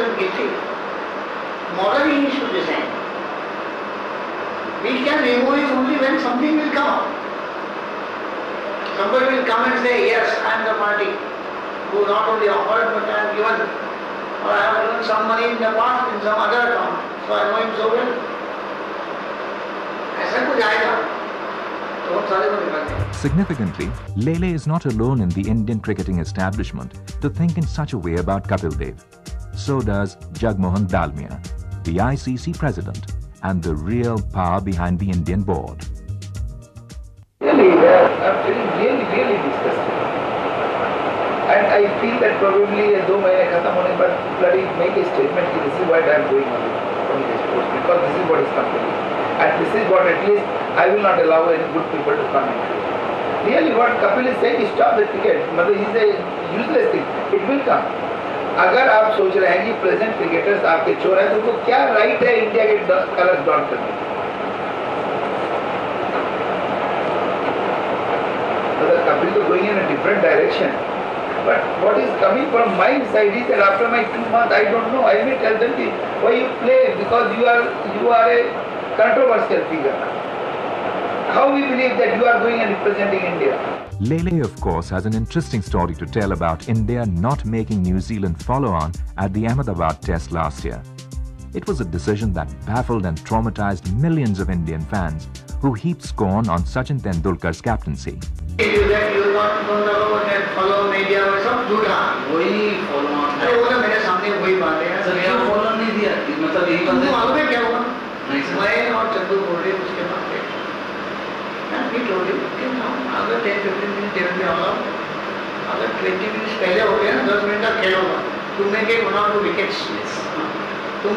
should get it. Morally he should decide. We can remove it only when something will come up. Somebody will come and say, yes, I am the party who not only offered but I have given, or I have given some money in the past in some other account. So I know him so well. ऐसा कुछ आएगा तो हम सारे को निकालेंगे. Significantly, Lele is not alone in the Indian cricketing establishment to think in such a way about Kapil Dev. So does Jagmohan Dalmia, the ICC president and the real power behind the Indian board. Really, I'm feeling really disgusted. And I feel that probably 2 months खत्म होने पर bloody make a statement that this is what I am doing on this post because this is what is coming. And this is what at least I will not allow any good people to come into. Really what Kapil is saying is stop the cricket. मतलब is a useless thing. It will come. अगर आप सोच रहे हैं कि present cricketers आपके चोर हैं तो उनको क्या राइट है इंडिया के कलर्स डॉन करने? मतलब कपिल तो going in a different direction. But what is coming from my side is that after my 2 months, I don't know. I may tell them why you play because you are a controversial figure. How we believe that you are going and representing India? Lele, of course, has an interesting story to tell about India not making New Zealand follow on at the Ahmedabad Test last year. It was a decision that baffled and traumatized millions of Indian fans who heaped scorn on Sachin Tendulkar's captaincy. You not follow media और सब झूठा वही follow on अरे वो ना मेरे सामने वही बात है सर ये follow नहीं दिया मतलब यही बात है मालूम है क्या हुआ मैं और चंदू बोल रहे उसके बाद we told you कि हम अगर 10-15 मिनट टेबल पे आओ अगर 20 मिनट पहले हो गया ना 10 मिनट का खेल होगा तुम में के 1 or 2 विकेट्स तुम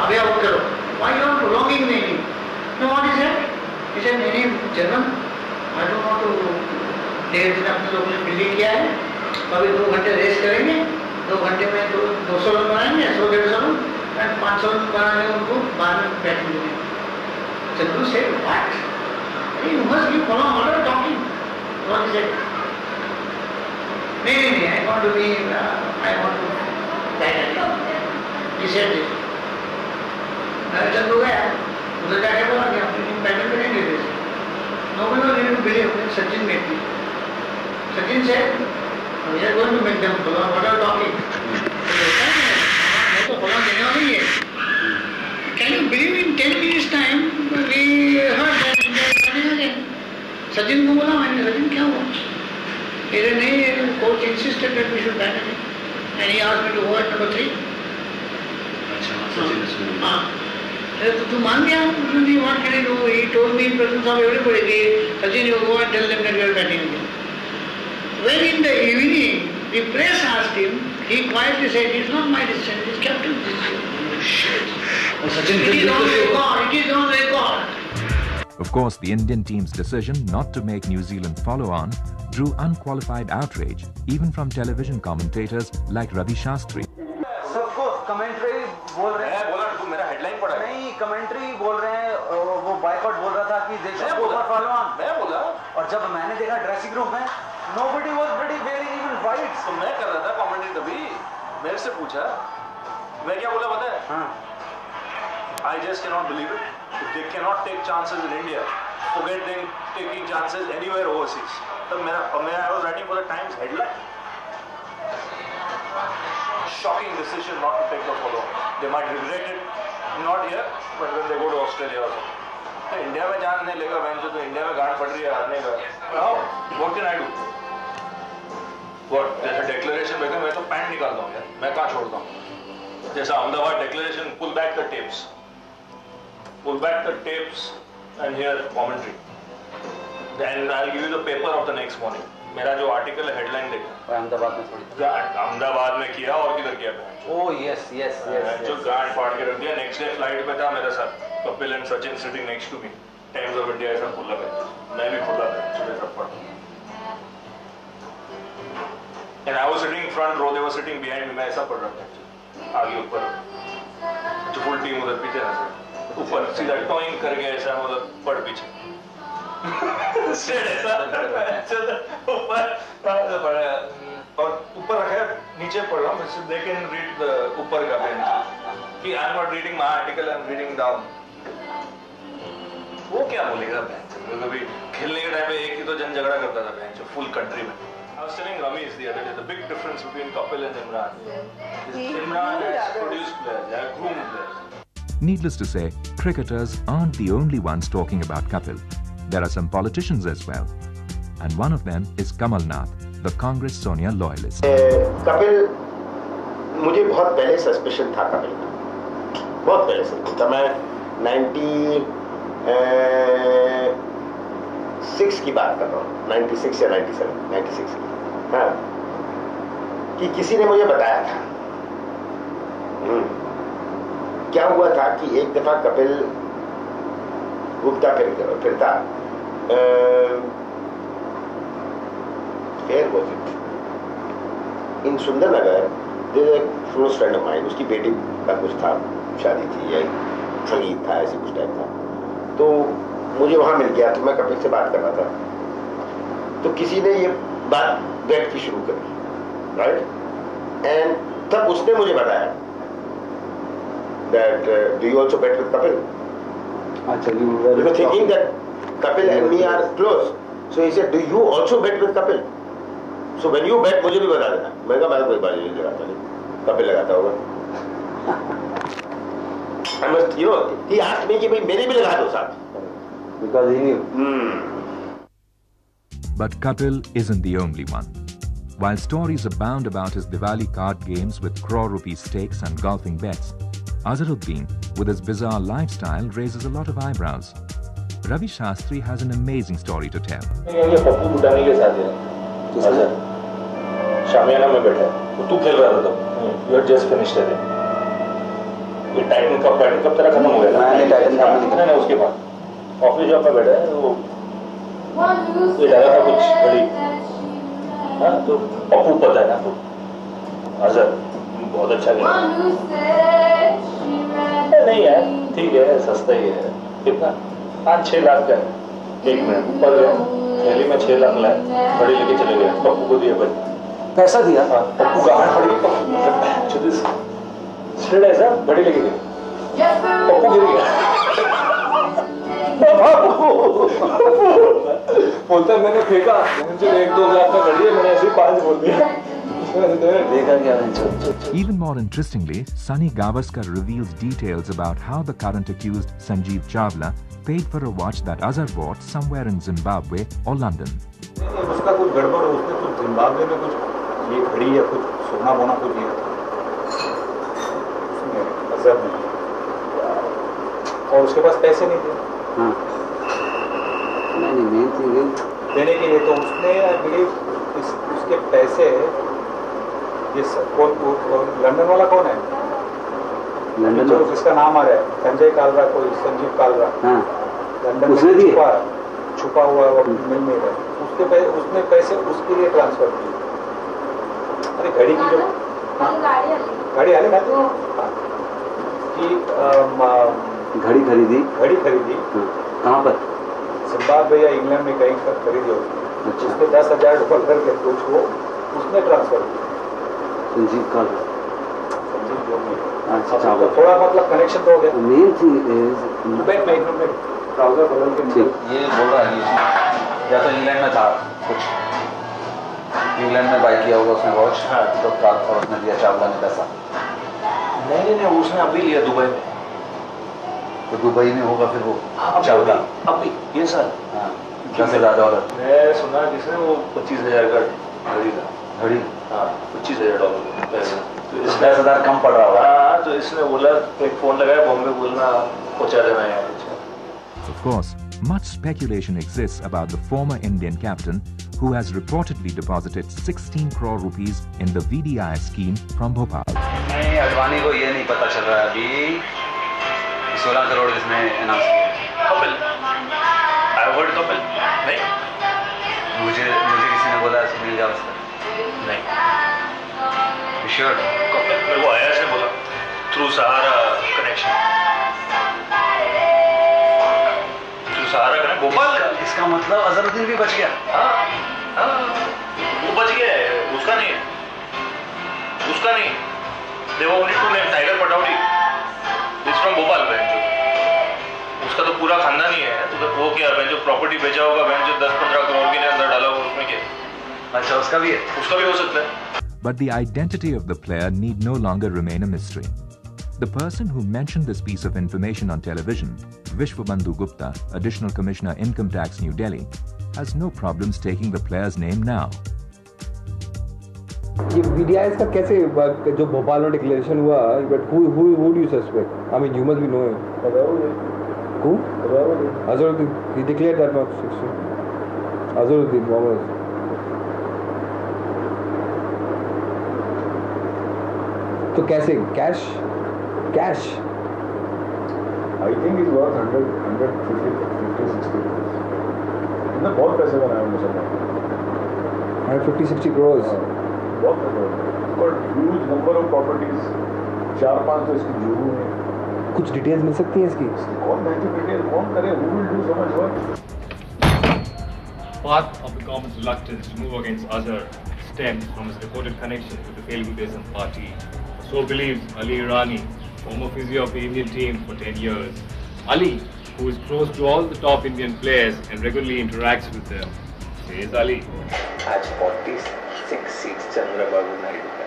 अबे आउट करो why you are prolonging the inning no what is that he said any German I don't want to डेढ़ दिन अपने लोगों ने बिल्डिंग किया है अभी 2 घंटे रेस्ट करेंगे 2 घंटे में 200 रन बनाएंगे 100-150 रन एंड 500 रन बनाने उनको बाद में बैटिंग देंगे चंदू से what you must give follow order talking what is it नहीं I want to be I want to he said this Chandu गया उधर जाके बोला कि अपनी टीम बैटिंग करेंगे nobody was able to believe that Sachin made me Sachin said, we are going to make them follow. What are you talking? मैं तो follow देने वाली है. Can you believe in 10 minutes time we heard that India is running again? Sachin को बोला मैंने Sachin क्या हुआ? He said नहीं coach insisted that we should bat again and he asked me to go at number 3. अच्छा Sachin हाँ तो तू मान गया नहीं what can I do? He told me in presence of everybody कि Sachin you go and tell them that we are batting again. When in the evening the press asked him, he quietly said, "It's not my decision; it's captain's decision." Oh shit! It is on record. It is on record. Of course, the Indian team's decision not to make New Zealand follow on drew unqualified outrage, even from television commentators like Ravi Shastri. सबको commentary बोल रहे हैं बोला तू मेरा headline पढ़ा नहीं commentary बोल रहे हैं वो बायकॉट बोल रहा था कि देश को फॉलो ऑन मैं बोला और जब मैंने देखा ड्रेसिंग रूम में nobody was pretty wearing even white तो मैं कर रहा था कमेंट्री तभी मेरे से पूछा मैं क्या बोला पता है हाँ I just cannot believe it they cannot take chances in India forget them taking chances anywhere overseas तब मैं I was writing for the Times headline shocking decision not to take the follow. They might regret it, not here, but when they go to Australia also. तो India में जान नहीं लेगा van तो India में गांड पड़ रही है हारने का. How? What can I do? What? जैसे declaration में मैं तो पैंट निकालता हूँ यार. मैं कहाँ छोड़ता हूँ? जैसा Ahmedabad declaration, pull back the tapes. Pull back the tapes and hear commentary. Then I'll give you the paper of the next morning. मेरा जो आर्टिकल है हेडलाइन देखा अहमदाबाद में थोड़ी अहमदाबाद में किया और किधर किया ओह यस यस यस जो गांड फाड़ के रख दिया नेक्स्ट डे फ्लाइट पे था मेरे साथ Kapil and Sachin sitting next to me Times of India ऐसा खुला है मैं भी खुला था सुबह सब पढ़ and I was sitting front row they were sitting behind me मैं ऐसा पढ़ रहा था आगे ऊपर जो फुल टीम उधर पीछे ना ऊपर सीधा टॉइंग करके ऐसा मतलब पढ़ पीछे और ऊपर रखा है, नीचे पढ़ रहा हूँ, they can read the ऊपर का पेन कि I am not reading my article, I am reading down. वो क्या बोलेगा कभी खेलने के टाइम पे एक ही तो जन झगड़ा करता था जो फुल कंट्री में. I was telling Ramesh the other day the big difference between Kapil and Imran. Imran has produced players, they have groomed players. Needless to say, cricketers aren't the only ones talking about Kapil. There are some politicians as well. And one of them is Kamal Nath, the Congress Sonia loyalist. Kapil, मुझे बहुत पहले suspicion था कपिल का, बहुत पहले से था. मैं 96 की बात कर रहा हूँ, 96 या 96 की. हाँ, कि किसी ने मुझे बताया था. क्या हुआ था कि एक दफा कपिल घूमता फिरता Where was it? In Sundernagar, there is a close friend of mine, उसकी बेटी का कुछ था, शादी थी या संगीत था, ऐसे कुछ टाइप था. तो मुझे वहाँ मिल गया, तो मैं कपिल से बात कर रहा था. तो किसी ने ये बात बैठ की शुरू करी, राइट? एंड तब उसने मुझे बताया that do you also bet with Kapil? Actually, we were thinking that Kapil and me are close. So he said, do you also bet with Kapil? So when you bet, मुझे भी बता देना. मैं कहा मैं कोई बाजी नहीं लगाता, नहीं. Kapil लगाता होगा. I must, you know, he asked me कि भाई मेरे भी लगा दो साथ. Because he knew. But Kapil isn't the only one. While stories abound about his Diwali card games with crore rupee stakes and golfing bets, Azharuddin, with his bizarre lifestyle, raises a lot of eyebrows. Ravi Shastri has an amazing story to tell. ये पप्पू बुटानी के साथ है. अच्छा. शामियाना में बैठा है. तो तू खेल रहा था तब. You had just finished it. ये टाइटन कप तेरा खत्म हो गया था. मैंने टाइटन कप में नहीं उसके बाद. ऑफिस जॉब में बैठा है वो. ये डाला था कुछ बड़ी. हाँ तो पप्पू पता है ना तो. अजहर बहुत अच्छा खेला. नहीं यार ठीक है सस्ता ही है. कितना 5-6 लाख का है. 1 मिनट ऊपर गए थैली में 6 लाख लाए. बड़ी लेके चले गए. पप्पू को दिया भाई. पैसा दिया. हाँ पप्पू का हाथ पड़ गई. पप्पू ऐसा बड़ी लेके गए. पप्पू गिर गया. बोलता मैंने फेंका. मुझे 1-2 लाख का घड़ी है. मैंने ऐसे 5 बोल दिया. Even more interestingly, Sunny Gavaskar reveals details about how the current accused Sanjeev Chawla paid for a watch that Azhar bought somewhere in Zimbabwe or London. उसका कुछ गड़बड़ हो. उसने कुछ जिम्बाब्वे में कुछ ये घड़ी या कुछ सोना बोना कुछ दिया. उसने अजहर ने और उसके पास पैसे नहीं थे. हाँ. नहीं मेन थिंग देने के लिए तो उसने आई बिलीव उसके पैसे लंदन वाला कौन है? लंदन जो जिसका नाम आ रहा है संजय कालरा कोई संजीव कालरा. हाँ. लंदन में छुपा हुआ है. वो मिल नहीं रहा. उसने पैसे उसके लिए ट्रांसफर किए. अरे घड़ी की जो गाड़ी आले ना कि घड़ी खरीदी. कहाँ पर? जिम्बाब्वे या इंग्लैंड में कहीं पर खरीदी होगी. उसने $10,000 करके कुछ वो उसने ट्रांसफर किया. संजीव कालरा. अच्छा थोड़ा मतलब कनेक्शन तो हो गया. मेन थिंग इज ट्राउजर बदल के ये बोल रहा है या तो इंग्लैंड में था कुछ. इंग्लैंड में बाई किया होगा उसने वॉच. हाँ. तो और उसने दिया चावला ने पैसा. नहीं उसने अभी लिया दुबई में. तो दुबई में होगा फिर वो चावला अभी ये साल. हाँ $10,000. मैं सुना जिसने वो 25,000 का घड़ी था. घड़ी. हाँ $25,000 पैसा. तो 10,000 कम पड़ रहा होगा. हाँ तो इसने बोला एक फोन लगाया बॉम्बे बोलना पहुंचा देना यहाँ. Of course, much speculation exists about the former Indian captain who has reportedly deposited 16 crore rupees in the VDI scheme from Bhopal. नहीं अडवाणी को ये नहीं पता चल रहा है अभी 16 करोड़ इसने अनाउंस किया. कपिल I heard कपिल नहीं. मुझे किसी ने बोला सुनील गावस्कर. नहीं श्योर. कपिल मेरे को आया इसने बोला थ्रू सहारा कनेक्शन. सहारा कनेक्ट भोपाल का. इसका मतलब अजहरुद्दीन भी बच गया. हाँ वो बच गया है. उसका नहीं है. उसका नहीं, they were only two names, Tiger Pataudi, he's from Bhopal बेंचो, उसका तो पूरा खानदान ही है, तो वो क्या बेंचो प्रॉपर्टी बेचा होगा, बेंचो 10-15 करोड़ के लिए अंदर डाला होगा, उसमें क्या? अच्छा उसका भी है, उसका भी हो सकता है. But the identity of the player need no longer remain a mystery. The person who mentioned this piece of information on television, Vishwabandhu Gupta, Additional Commissioner Income Tax New Delhi, has no problems taking the player's name now. ये VDIs का कैसे जो भोपाल में declaration हुआ, but who do you suspect? I mean, you must be knowing. Who? Azharuddin. He declared that much. Azharuddin Mohammed. तो कैसे? Cash? I think it's worth 150-60 crores. इतना बहुत पैसे बनाए मुसलमान. 150-60 crores. बहुत पैसे. Got huge number of properties. 4-5 तो इसकी जुहू में. कुछ डिटेल्स मिल सकती हैं इसकी? कौन बैंक डिटेल कौन करे? Who will do so much work? Part of the government's reluctance to move against Azhar stems from his reported connection with the Telugu Desam Party. So believes Ali Irani, former physio of the Indian team for 10 years. Ali, who is close to all the top Indian players and regularly interacts with them, says Ali. आज 46 seats Chandrababu Naidu का.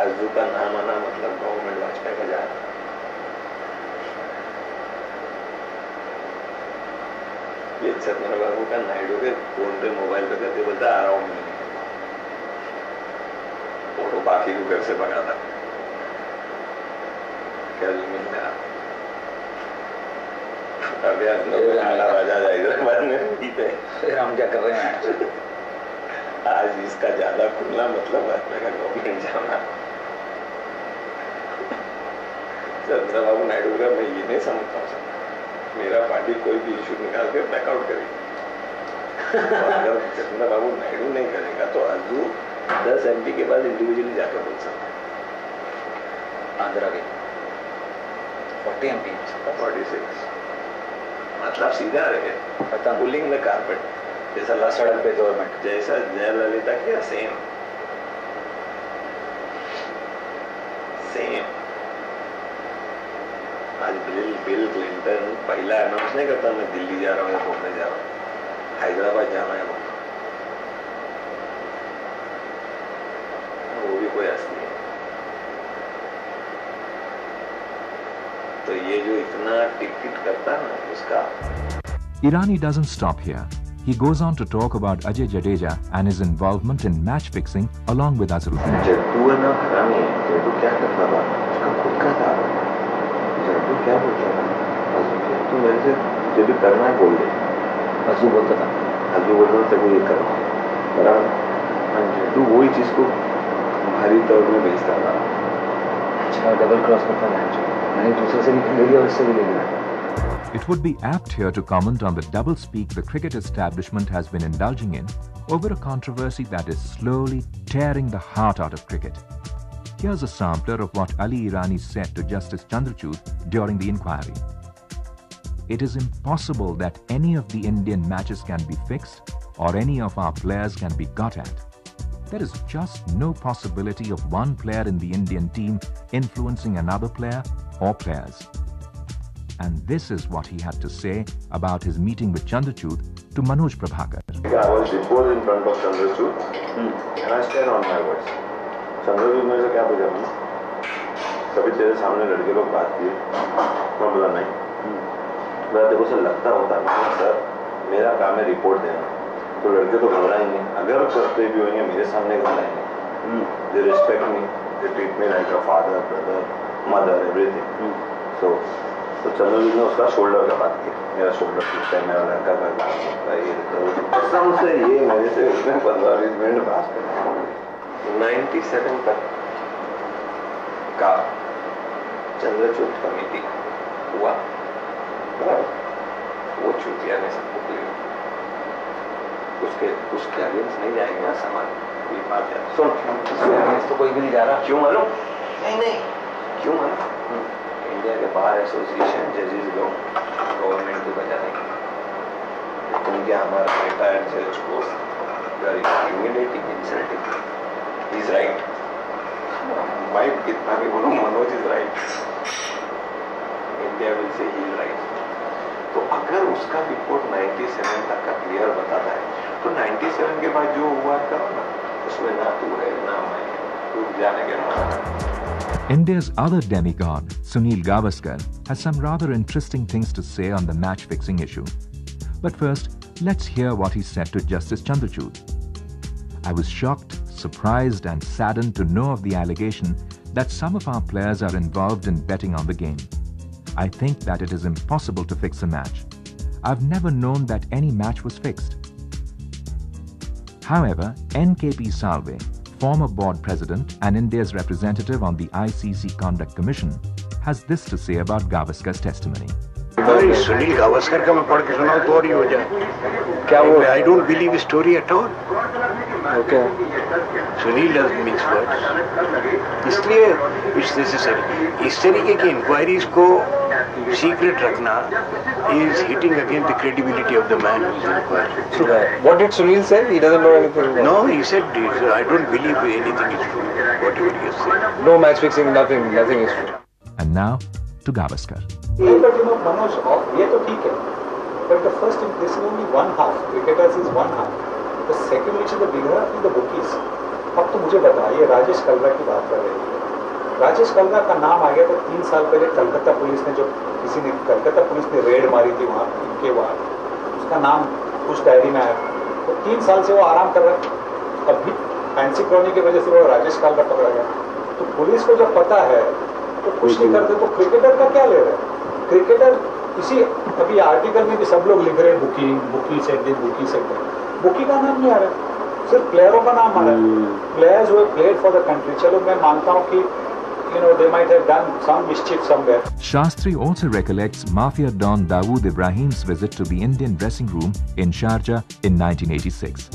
अजू का नाम आना मतलब government Vajpayee का जा रहा. ये चंद्रबाबू का नायडू के फोन पे मोबाइल पे करते बोलता आ रहा हूँ मैं. फोटो बाकी को घर से भगा था. क्या जमीन में अभी राजा हैदराबाद में जीते. हम क्या कर रहे हैं आज इसका ज्यादा खुलना मतलब वाजपेयी का गवर्नमेंट जाना. चंद्रबाबू नायडू का मैं ये नहीं समझता हूँ. मेरा पार्टी कोई भी इशू निकाल के बैकआउट करेगी. अगर चंद्रबाबू नायडू नहीं करेगा तो अजू 10 MP के बाद इंडिविजुअली जाकर बोल सकते हैं. आंध्रा के 40 MP 46 मतलब सीधा रहे. पता पुलिंग द कारपेट जैसा लास्ट सड़क पे गवर्नमेंट जैसा जयललिता किया सेम. आज बिल क्लिंटन पहला अनाउंस नहीं करता मैं दिल्ली जा रहा हूँ या घूमने जा रहा हूँ. हैदराबाद जाना है वो भी कोई असली है. तो ये जो इतना टिकट करता है ना उसका. Irani doesn't stop here. He goes on to talk about Ajay Jadeja and his involvement in match fixing along with Azharuddin. Jaddu है ना हरामी है. जड्डू क्या करता था? उसका खुद का था. जड्डू क्या बोलता था? तू मेरे से जो भी करना है बोल दे. अजू बोलता था. अजू बोलता था तेरे को ये करना बराबर. जड्डू वही चीज को भारी तौर में बेचता था. अच्छा डबल क्रॉस करता था. मैंने दूसरे से भी ले लिया और इससे भी ले लिया. It would be apt here to comment on the doublespeak the cricket establishment has been indulging in over a controversy that is slowly tearing the heart out of cricket. Here's a sampler of what Ali Irani said to Justice Chandrachud during the inquiry. It is impossible that any of the Indian matches can be fixed or any of our players can be got at. There is just no possibility of one player in the Indian team influencing another player or players. And this is what he had to say about his meeting with Chandrachud to Manoj Prabhakar. I was deposed in front of Chandrachud and I stand on my words. Chandrachud मेरे से क्या पूछा मैंने? कभी तेरे सामने लड़के लोग बात किए? मैं बोला नहीं. मैं देखो सर लगता होता है सर मेरा काम है रिपोर्ट देना. तो लड़के तो घबराएंगे. अगर करते भी होंगे मेरे सामने घबराएंगे. They respect me. They treat me like a father, brother, mother, everything. तो चंद्रचूड ने उसका शोल्डर का बात की. मेरा शोल्डर टूटता है. मेरा लड़का का काम होता है. ये सबसे ये मेरे से उसने 15-20 मिनट बात कर. 97 तक का चंद्रचूड कमेटी हुआ. वो चूतिया ने सबको क्लियर. उसके अगेंस्ट नहीं जाएंगे ना समाज. ये बात है. सुन तो कोई भी नहीं जा रहा. क्यों मालूम? नहीं क्यों मालूम? इंडिया के बाहर एसोसिएशन जजेस गवर्नमेंट को बजा देंगे. लेकिन क्या हमारा रिटायर्ड जज को इंसल्टिंग He's right. मैं कितना भी बोलूं, Manoj is right. India will say he is right. तो अगर उसका रिपोर्ट 97 तक का क्लियर बताता है, तो 97 के बाद जो हुआ करो ना, उसमें ना तू है ना मैं, तू जाने के ना। India's other demigod, Sunil Gavaskar, has some rather interesting things to say on the match-fixing issue. But first, let's hear what he said to Justice Chandrachud. I was shocked, surprised and saddened to know of the allegation that some of our players are involved in betting on the game. I think that it is impossible to fix a match. I've never known that any match was fixed. However, NKP Salve, former board president and India's representative on the ICC Conduct Commission, has this to say about Gavaskar's testimony. Sunil Gavaskar का मैं पढ़ के सुनाऊं तो और ही हो जाए क्या वो I don't believe story at all okay Sunil doesn't mix words इसलिए इट्स नेसेसरी इस तरीके की इंक्वायरीज को सीक्रेट रखना is hitting against the credibility of the man who is inquiring. What did Sunil say? He doesn't know anything. No, he said I don't believe anything is true. Whatever he has said. No match fixing, nothing is true. And now to Gavaskar. But you know, Manoj, ये तो ठीक है. But the first, this is only one half. Cricketers is one half. The second, which is the bigger half, is the bookies. अब तो मुझे बताइए, राजेश कलरा की बात कर रही है. राजेश कलरा का नाम आ गया था 3 साल पहले कलकत्ता पुलिस ने, जो किसी ने कलकत्ता पुलिस ने रेड मारी थी वहाँ इनके बाद, उसका नाम उस डायरी में आया. तो 3 साल से वो आराम कर रहा है. अभी फैंसी क्रॉनी की वजह से वो राजेश कलरा पकड़ा गया. तो पुलिस को जब पता है तो कुछ नहीं करते. तो क्रिकेटर का क्या ले रहे हैं? क्रिकेटर इसी अभी आर्टिकल में भी सब लोग लिख रहे हैं बुकी से बुकी का नाम नहीं आ रहा है, सिर्फ प्लेयरों का नाम आ रहा है. Players who have played for the country. चलो मैं मानता हूँ कि they might have done some mischief somewhere. Shastri also recollects Mafia Don Dawood Ibrahim's visit to the Indian dressing room in Sharjah in 1986.